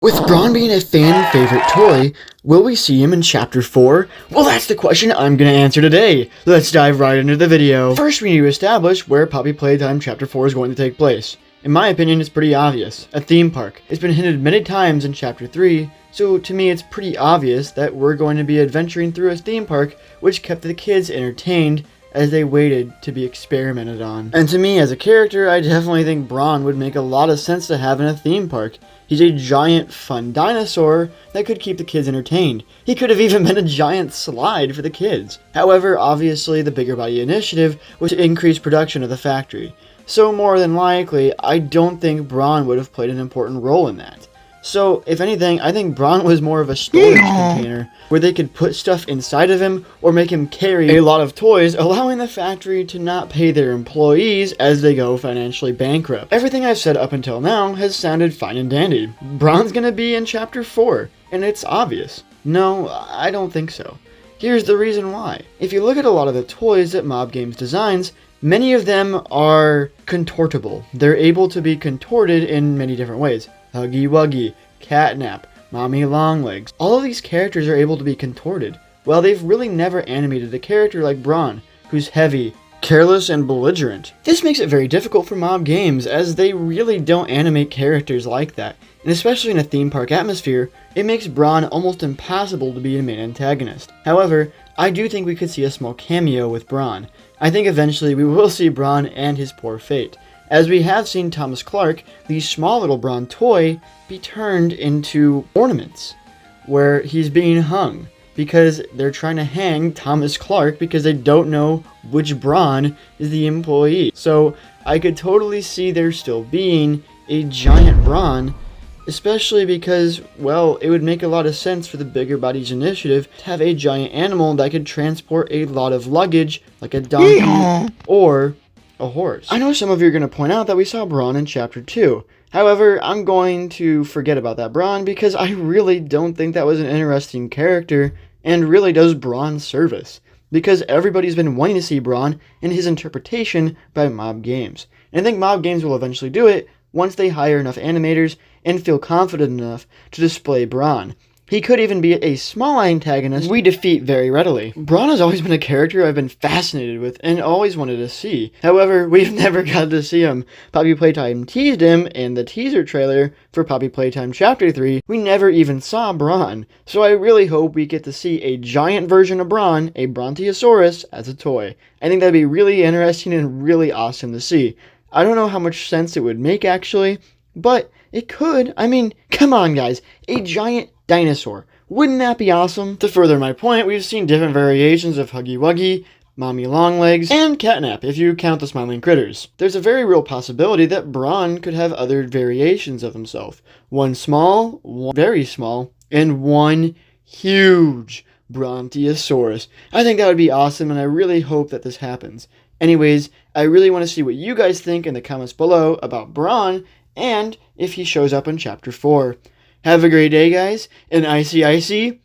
With Bron being a fan favorite toy, will we see him in Chapter 4? Well, that's the question I'm gonna answer today. Let's dive right into the video. First, we need to establish where Poppy Playtime Chapter 4 is going to take place. In my opinion, it's pretty obvious. A theme park. It's been hinted many times in Chapter 3, so to me it's pretty obvious that we're going to be adventuring through a theme park which kept the kids entertained as they waited to be experimented on. And to me, as a character, I definitely think Bron would make a lot of sense to have in a theme park. He's a giant, fun dinosaur that could keep the kids entertained. He could have even been a giant slide for the kids. However, obviously, the Bigger Body initiative was to increase production of the factory. So more than likely, I don't think Bron would have played an important role in that. So, if anything, I think Bron was more of a storage container, where they could put stuff inside of him, or make him carry a lot of toys, allowing the factory to not pay their employees as they go financially bankrupt. Everything I've said up until now has sounded fine and dandy. Bron's gonna be in Chapter 4, and it's obvious. No, I don't think so. Here's the reason why. If you look at a lot of the toys that Mob Games designs, many of them are contortable. They're able to be contorted in many different ways. Huggy Wuggy, Catnap, Mommy Longlegs. All of these characters are able to be contorted. Well, they've really never animated a character like Bron, who's heavy, careless, and belligerent. This makes it very difficult for Mob Games, as they really don't animate characters like that. And especially in a theme park atmosphere, it makes Bron almost impossible to be a main antagonist. However, I do think we could see a small cameo with Bron. I think eventually we will see Bron and his poor fate, as we have seen Thomas Clark, the small little Bron toy, be turned into ornaments, where he's being hung, because they're trying to hang Thomas Clark because they don't know which Bron is the employee. So I could totally see there still being a giant Bron, especially because, well, it would make a lot of sense for the Bigger Bodies initiative to have a giant animal that could transport a lot of luggage, like a donkey or a horse. I know some of you are going to point out that we saw Bron in Chapter 2. However, I'm going to forget about that Bron because I really don't think that was an interesting character and really does Bron service, because everybody's been wanting to see Bron and his interpretation by Mob Games. And I think Mob Games will eventually do it once they hire enough animators and feel confident enough to display Bron. He could even be a small antagonist we defeat very readily. Bron has always been a character I've been fascinated with and always wanted to see. However, we've never got to see him. Poppy Playtime teased him in the teaser trailer for Poppy Playtime Chapter 3. We never even saw Bron. So I really hope we get to see a giant version of Bron, a Brontosaurus, as a toy. I think that'd be really interesting and really awesome to see. I don't know how much sense it would make actually, but it could. I mean, come on guys, a giant dinosaur. Wouldn't that be awesome? To further my point, we've seen different variations of Huggy Wuggy, Mommy Longlegs, and Catnap, if you count the smiling critters. There's a very real possibility that Bron could have other variations of himself. One small, one very small, and one huge Brontosaurus. I think that would be awesome, and I really hope that this happens. Anyways, I really want to see what you guys think in the comments below about Bron, and if he shows up in Chapter 4. Have a great day, guys, and icy